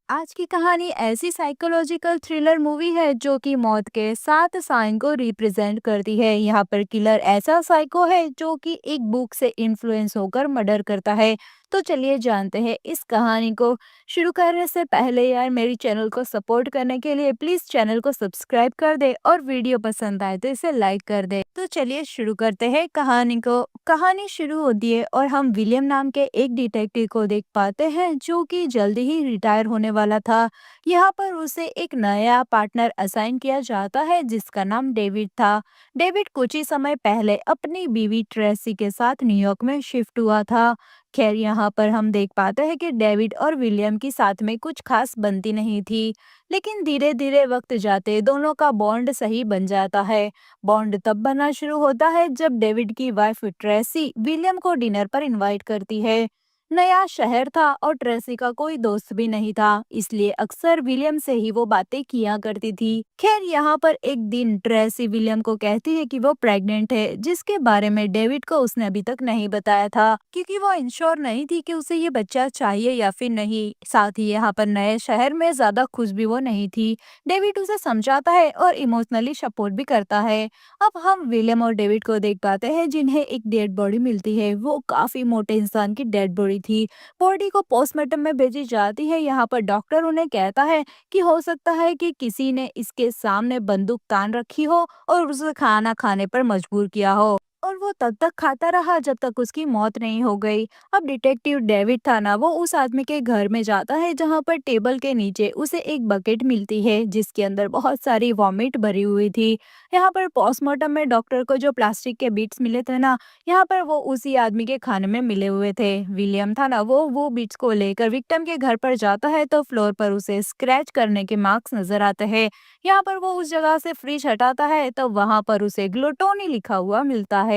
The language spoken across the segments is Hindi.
आज की कहानी ऐसी साइकोलॉजिकल थ्रिलर मूवी है जो कि मौत के 7 साइन को रिप्रेजेंट करती है। यहाँ पर किलर ऐसा साइको है जो कि एक बुक से इन्फ्लुएंस होकर मर्डर करता है। तो चलिए जानते हैं इस कहानी को। शुरू करने से पहले यार मेरी चैनल को सपोर्ट करने के लिए प्लीज चैनल को सब्सक्राइब कर दे और वीडियो पसंद आए तो इसे लाइक कर दे। तो चलिए शुरू करते हैं कहानी को। कहानी शुरू होती है और हम विलियम नाम के एक डिटेक्टिव को देख पाते हैं जो कि जल्दी ही रिटायर होने वाला था। यहाँ पर उसे एक नया पार्टनर असाइन किया जाता है जिसका नाम डेविड था। डेविड कुछ ही समय पहले अपनी बीवी ट्रेसी के साथ न्यूयॉर्क में शिफ्ट हुआ था। खैर यहाँ पर हम देख पाते हैं कि डेविड और विलियम की साथ में कुछ खास बनती नहीं थी, लेकिन धीरे धीरे वक्त जाते दोनों का बॉन्ड सही बन जाता है। बॉन्ड तब बनना शुरू होता है जब डेविड की वाइफ ट्रेसी विलियम को डिनर पर इनवाइट करती है। नया शहर था और ट्रेसी का कोई दोस्त भी नहीं था, इसलिए अक्सर विलियम से ही वो बातें किया करती थी। खैर यहाँ पर एक दिन ट्रेसी विलियम को कहती है कि वो प्रेग्नेंट है, जिसके बारे में डेविड को उसने अभी तक नहीं बताया था क्योंकि वो इंश्योर नहीं थी कि उसे ये बच्चा चाहिए या फिर नहीं। साथ ही यहाँ पर नए शहर में ज्यादा खुश भी वो नहीं थी। डेविड उसे समझाता है और इमोशनली सपोर्ट भी करता है। अब हम विलियम और डेविड को देख पाते हैं जिन्हें एक डेड बॉडी मिलती है। वो काफी मोटे इंसान की डेड बॉडी थी। बॉडी को पोस्टमार्टम में भेजी जाती है। यहाँ पर डॉक्टर उन्हें कहता है कि हो सकता है कि किसी ने इसके सामने बंदूक तान रखी हो और उसे खाना खाने पर मजबूर किया हो, और वो तब तक खाता रहा जब तक उसकी मौत नहीं हो गई। अब डिटेक्टिव डेविड था ना, वो उस आदमी के घर में जाता है जहाँ पर टेबल के नीचे उसे एक बकेट मिलती है जिसके अंदर बहुत सारी वॉमिट भरी हुई थी। यहाँ पर पोस्टमार्टम में डॉक्टर को जो प्लास्टिक के बीट्स मिले थे ना, यहाँ पर वो उसी आदमी के खाने में मिले हुए थे। विलियम था ना, वो बीट्स को लेकर विक्टिम के घर पर जाता है तो फ्लोर पर उसे स्क्रैच करने के मार्क्स नजर आते हैं। यहाँ पर वो उस जगह से फ्रिज हटाता है तो वहां पर उसे ग्लूटोनी लिखा हुआ मिलता है।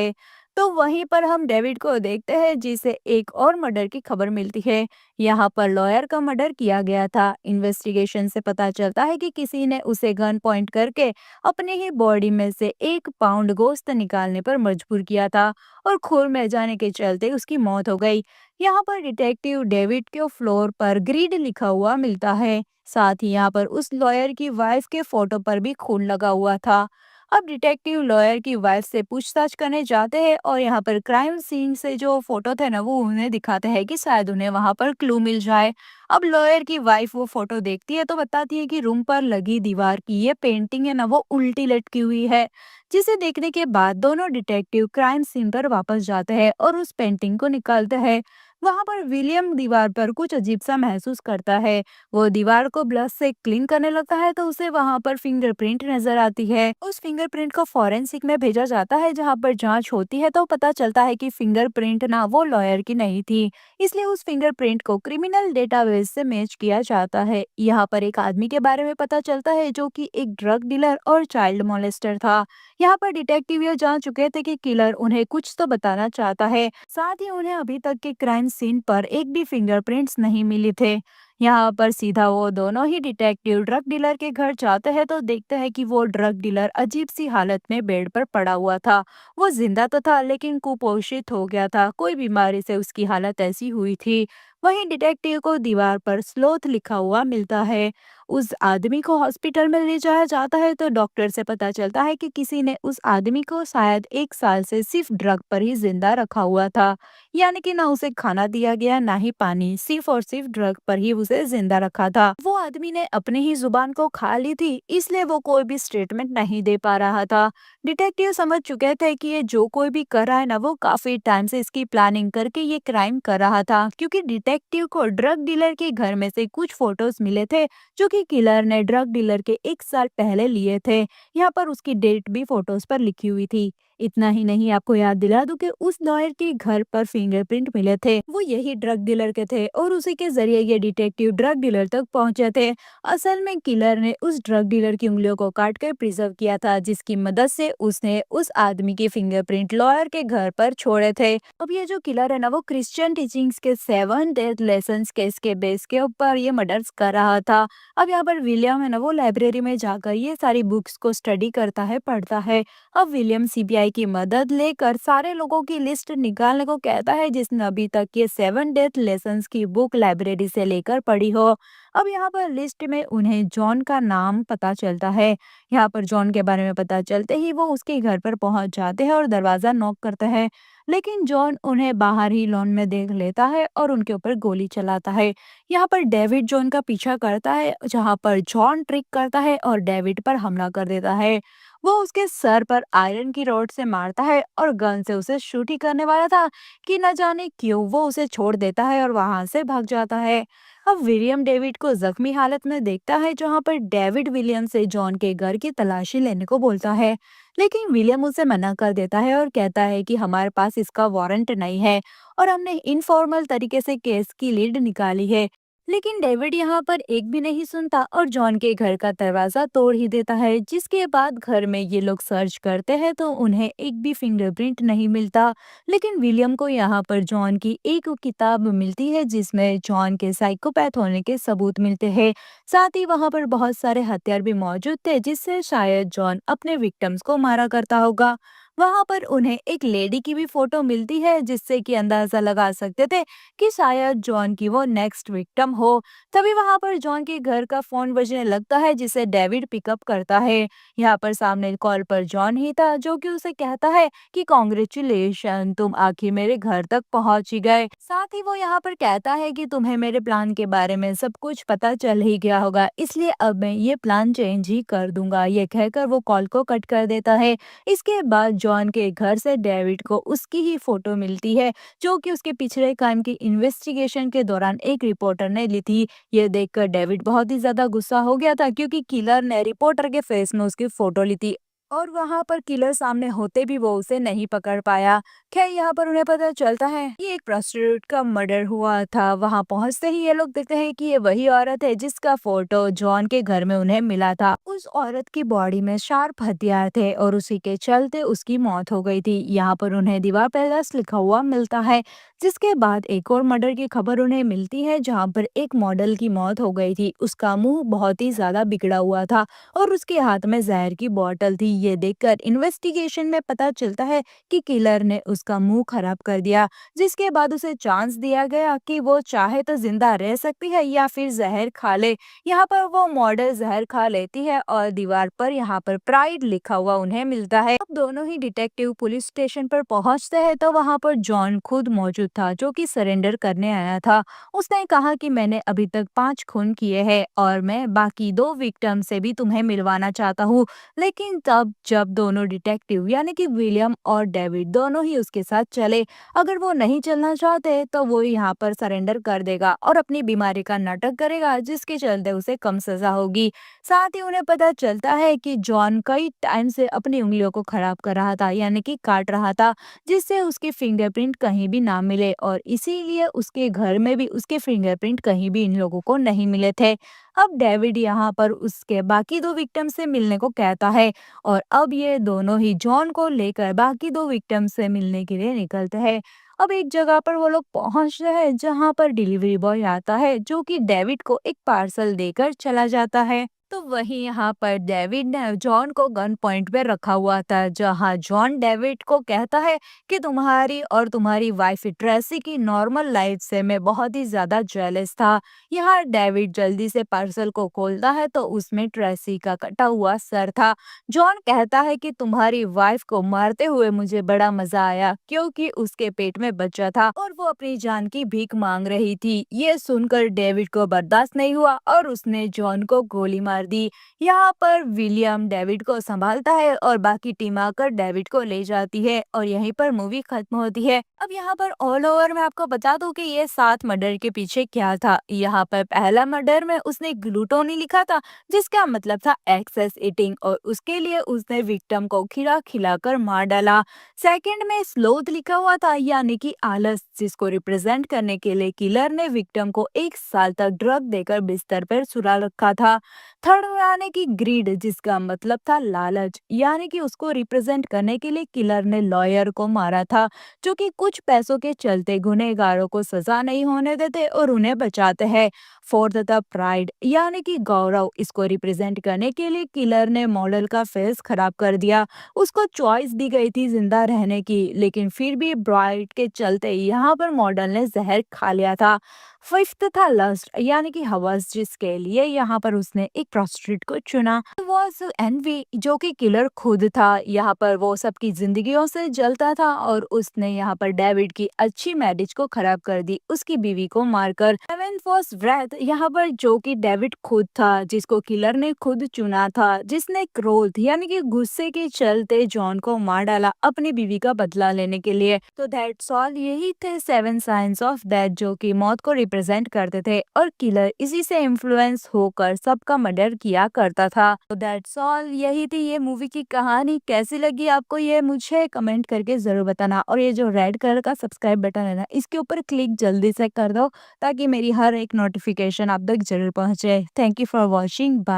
तो वहीं पर हम डेविड को देखते हैं जिसे एक और मर्डर की खबर मिलती है। यहाँ पर लॉयर का मर्डर किया गया था। इन्वेस्टिगेशन से पता चलता है कि किसी ने उसे गन पॉइंट करके अपनी ही बॉडी में से 1 पाउंड गोश्त निकालने पर मजबूर किया था और खून में जाने के चलते उसकी मौत हो गई। यहाँ पर डिटेक्टिव डेविड के फ्लोर पर ग्रीड लिखा हुआ मिलता है। साथ ही यहाँ पर उस लॉयर की वाइफ के फोटो पर भी खून लगा हुआ था। अब डिटेक्टिव लॉयर की वाइफ से पूछताछ करने जाते हैं और यहाँ पर क्राइम सीन से जो फोटो थे ना, वो उन्हें दिखाते हैं कि शायद उन्हें वहां पर क्लू मिल जाए। अब लॉयर की वाइफ वो फोटो देखती है तो बताती है कि रूम पर लगी दीवार की ये पेंटिंग है ना, वो उल्टी लटकी हुई है। जिसे देखने के बाद दोनों डिटेक्टिव क्राइम सीन पर वापस जाते हैं और उस पेंटिंग को निकालते हैं। वहां पर विलियम दीवार पर कुछ अजीब सा महसूस करता है। वो दीवार को ब्रश से क्लीन करने लगता है तो उसे वहां पर फिंगरप्रिंट नजर आती है। उस फिंगरप्रिंट को फॉरेंसिक में भेजा जाता है जहां पर जांच होती है तो पता चलता है कि फिंगरप्रिंट ना वो लॉयर की नहीं थी, इसलिए उस फिंगरप्रिंट को क्रिमिनल डेटाबेस से मैच किया जाता है। यहाँ पर एक आदमी के बारे में पता चलता है जो कि एक ड्रग डीलर और चाइल्ड मोलेस्टर था। यहाँ पर डिटेक्टिव ये जान चुके थे कि किलर उन्हें कुछ तो बताना चाहता है। साथ ही उन्हें अभी तक के क्राइम सीन पर एक भी फिंगरप्रिंट्स नहीं मिले थे। यहाँ पर सीधा वो दोनों ही डिटेक्टिव ड्रग डीलर के घर जाते हैं तो देखते हैं कि वो ड्रग डीलर अजीब सी हालत में बेड पर पड़ा हुआ था। वो जिंदा तो था लेकिन कुपोषित हो गया था, कोई बीमारी से उसकी हालत ऐसी हुई थी। वहीं डिटेक्टिव को दीवार पर स्लोथ लिखा हुआ मिलता है। उस आदमी को हॉस्पिटल में ले जाया जाता है तो डॉक्टर से पता चलता है कि किसी ने उस आदमी को शायद 1 साल से सिर्फ ड्रग पर ही जिंदा रखा हुआ था। यानी कि ना उसे खाना दिया गया ना ही पानी, सिर्फ और सिर्फ ड्रग पर ही उसे जिंदा रखा था। वो आदमी ने अपनी ही जुबान को खा ली थी, इसलिए वो कोई भी स्टेटमेंट नहीं दे पा रहा था। डिटेक्टिव समझ चुके थे कि ये जो कोई भी कर रहा है ना, वो काफी टाइम से इसकी प्लानिंग करके ये क्राइम कर रहा था, क्योंकि डिटेक्टिव को ड्रग डीलर के घर में से कुछ फोटोज मिले थे जो कि किलर ने ड्रग डीलर के 1 साल पहले लिए थे। यहाँ पर उसकी डेट भी फोटोज पर लिखी हुई थी। इतना ही नहीं, आपको याद दिला दूं कि उस लॉयर के घर पर फिंगरप्रिंट मिले थे, वो यही ड्रग डीलर के थे और उसी के जरिए ये डिटेक्टिव ड्रग डीलर तक पहुंचे थे। असल में किलर ने उस ड्रग डीलर की उंगलियों को काट कर प्रिजर्व किया था, जिसकी मदद से उसने उस आदमी के फिंगरप्रिंट लॉयर के घर पर छोड़े थे। अब ये जो किलर है ना, वो क्रिश्चियन टीचिंग्स के 7 डेथ लेसन केस के बेस के ऊपर ये मर्डर्स कर रहा था। अब यहाँ पर विलियम है ना, वो लाइब्रेरी में जाकर ये सारी बुक्स को स्टडी करता है, पढ़ता है। अब विलियम सीबीआई एआई की मदद लेकर सारे लोगों की लिस्ट निकालने को कहता है जिसने अभी तक ये 7 डेथ लेसन्स की बुक लाइब्रेरी से लेकर पढ़ी हो। अब यहाँ पर लिस्ट में उन्हें जॉन का नाम पता चलता है। यहाँ पर जॉन के बारे में पता चलते ही वो उसके घर पर पहुंच जाते हैं और दरवाजा नॉक करते हैं। लेकिन जॉन उन्हें बाहर ही लॉन में देख लेता है और उनके ऊपर गोली चलाता है। यहाँ पर डेविड जॉन का पीछा करता है जहाँ पर जॉन ट्रिक करता है और डेविड पर हमला कर देता है। वो उसके सर पर आयरन की रॉड से मारता है और गन से उसे शूट ही करने वाला था कि न जाने क्यों वो उसे छोड़ देता है और वहां से भाग जाता है। अब विलियम डेविड को जख्मी हालत में देखता है जहां पर डेविड विलियम से जॉन के घर की तलाशी लेने को बोलता है। लेकिन विलियम उसे मना कर देता है और कहता है कि हमारे पास इसका वारंट नहीं है और हमने इनफॉर्मल तरीके से केस की लीड निकाली है। लेकिन डेविड यहाँ पर एक भी नहीं सुनता और जॉन के घर का दरवाजा तोड़ ही देता है, जिसके बाद घर में ये लोग सर्च करते हैं तो उन्हें एक भी फिंगरप्रिंट नहीं मिलता। लेकिन विलियम को यहाँ पर जॉन की एक किताब मिलती है जिसमें जॉन के साइकोपैथ होने के सबूत मिलते हैं। साथ ही वहाँ पर बहुत सारे हथियार भी मौजूद थे जिससे शायद जॉन अपने विक्टिम्स को मारा करता होगा। वहां पर उन्हें एक लेडी की भी फोटो मिलती है जिससे कि अंदाजा लगा सकते थे कि शायद जॉन की वो नेक्स्ट विक्टिम हो। तभी वहां पर जॉन के घर का फोन बजने लगता है जिसे डेविड पिकअप करता है। यहाँ पर सामने कॉल पर जॉन ही था जो कि उसे कहता है कि कॉन्ग्रेचुलेशन, तुम आखिर मेरे घर तक पहुंच ही गए। साथ ही वो यहाँ पर कहता है कि तुम्हें मेरे प्लान के बारे में सब कुछ पता चल ही गया होगा, इसलिए अब मैं ये प्लान चेंज ही कर दूंगा। ये कहकर वो कॉल को कट कर देता है। इसके बाद जॉन के घर से डेविड को उसकी ही फोटो मिलती है जो कि उसके पिछले क्राइम की इन्वेस्टिगेशन के दौरान एक रिपोर्टर ने ली थी। ये देखकर डेविड बहुत ही ज्यादा गुस्सा हो गया था क्योंकि किलर ने रिपोर्टर के फेस में उसकी फोटो ली थी और वहां पर किलर सामने होते भी वो उसे नहीं पकड़ पाया। खैर यहाँ पर उन्हें पता चलता है कि एक प्रोस्टिट्यूट का मर्डर हुआ था। वहां पहुंचते ही ये लोग देखते हैं कि ये वही औरत है जिसका फोटो जॉन के घर में उन्हें मिला था। उस औरत की बॉडी में शार्प हथियार थे और उसी के चलते उसकी मौत हो गई थी। यहाँ पर उन्हें दीवार पर दस लिखा हुआ मिलता है। जिसके बाद एक और मर्डर की खबर उन्हें मिलती है जहाँ पर एक मॉडल की मौत हो गई थी। उसका मुंह बहुत ही ज्यादा बिगड़ा हुआ था और उसके हाथ में जहर की बोतल थी। ये देखकर इन्वेस्टिगेशन में पता चलता है कि किलर ने उसका मुंह खराब कर दिया, जिसके बाद उसे चांस दिया गया कि वो चाहे तो जिंदा रह सकती है या फिर जहर खा ले। यहाँ पर वो मॉडल जहर खा लेती है और दीवार पर यहाँ पर प्राइड लिखा हुआ उन्हें मिलता है। अब दोनों ही डिटेक्टिव पुलिस स्टेशन पर पहुंचते हैं तो वहाँ पर जॉन खुद मौजूद था जो कि सरेंडर करने आया था। उसने कहा कि मैंने अभी तक 5 खून किए हैं और मैं बाकी 2 विक्टिम से भी तुम्हें मिलवाना चाहता हूँ। लेकिन तब जब दोनों डिटेक्टिव यानी कि विलियम और डेविड दोनों ही उसके साथ चले, अगर वो नहीं चलना चाहते तो वो यहाँ पर सरेंडर कर देगा और अपनी बीमारी का नाटक करेगा जिसके चलते उसे कम सजा होगी। साथ ही उन्हें पता चलता है कि जॉन कई टाइम से अपनी उंगलियों को खराब कर रहा था यानी कि काट रहा था जिससे उसके फिंगरप्रिंट कहीं भी ना मिले और इसीलिए उसके घर में भी उसके फिंगरप्रिंट कहीं भी इन लोगों को नहीं मिले थे। अब डेविड यहाँ पर उसके बाकी 2 विक्टिम से मिलने को कहता है और अब ये दोनों ही जॉन को लेकर बाकी 2 विक्टिम से मिलने के लिए निकलते हैं। अब एक जगह पर वो लोग पहुंचते हैं जहाँ पर डिलीवरी बॉय आता है जो कि डेविड को एक पार्सल देकर चला जाता है। तो वहीं यहाँ पर डेविड ने जॉन को गन पॉइंट पे रखा हुआ था जहाँ जॉन डेविड को कहता है कि तुम्हारी और तुम्हारी वाइफ ट्रेसी की नॉर्मल लाइफ से मैं बहुत ही ज्यादा जेलस था। यहाँ डेविड जल्दी से पार्सल को खोलता है तो उसमें ट्रेसी का कटा हुआ सर था। जॉन कहता है कि तुम्हारी वाइफ को मारते हुए मुझे बड़ा मजा आया क्योंकि उसके पेट में बच्चा था और वो अपनी जान की भीख मांग रही थी। ये सुनकर डेविड को बर्दाश्त नहीं हुआ और उसने जॉन को गोली मार दी। यहाँ पर विलियम डेविड को संभालता है और बाकी टीम आकर डेविड को ले जाती है और यहीं पर मूवी खत्म होती है। अब यहाँ पर ऑल ओवर मैं आपको बता दूं कि ये 7 मर्डर के पीछे क्या था। यहाँ पर पहला मर्डर में उसने ग्लूटोनी लिखा था जिसका मतलब था एक्सेस ईटिंग और उसके लिए उसने विक्टिम को खिला खिलाकर मार डाला। सेकंड में स्लोथ लिखा हुआ था यानी कि आलस, जिसको रिप्रेजेंट करने के लिए किलर ने विक्टिम को 1 साल तक ड्रग देकर बिस्तर पर सुला रखा था। थर्ड थर्ड यानी कि ग्रीड, जिसका मतलब था लालच, यानी कि उसको रिप्रेजेंट करने के लिए किलर ने लॉयर को मारा था, जो कि कुछ पैसों के चलते गुनहगारों को सजा नहीं होने देते और उन्हें बचाते हैं। फोर्थ था प्राइड, यानी कि गौरव, इसको रिप्रेजेंट करने के लिए किलर ने मॉडल का फेस खराब कर दिया। उसको चॉइस दी गई थी जिंदा रहने की, लेकिन फिर भी ब्राइड के चलते यहाँ पर मॉडल ने जहर खा लिया था। फिफ्थ था लस्ट, यानी कि हवस, जिसके लिए यहाँ पर उसने एक प्रोस्टिट्यूट को चुना। वॉज एनवी, जो कि किलर खुद था, यहाँ पर वो सबकी जिंदगियों से जलता था और उसने यहाँ पर डेविड की अच्छी मैरिज को खराब कर दी, उसकी बीवी को मारकर। सेवेंथ वॉज व्रेथ, यहाँ पर जो कि डेविड खुद था, जिसको किलर ने खुद चुना था, जिसने क्रोध यानी कि गुस्से के चलते जॉन को मार डाला अपनी बीवी का बदला लेने के लिए। तो दैट्स ऑल, यही थे सेवन साइंस ऑफ डेथ, जो कि मौत को रिप्रेजेंट करते थे और किलर इसी से इन्फ्लुएंस होकर सबका मर्डर किया करता था। तो दैट्स ऑल, यही थी ये मूवी की कहानी। कैसी लगी आपको ये मुझे कमेंट करके जरूर बताना, और ये जो रेड कलर का सब्सक्राइब बटन है ना, इसके ऊपर क्लिक जल्दी से कर दो ताकि मेरी हर एक नोटिफिकेशन आप तक जरूर पहुंचे। Thank you for watching. Bye.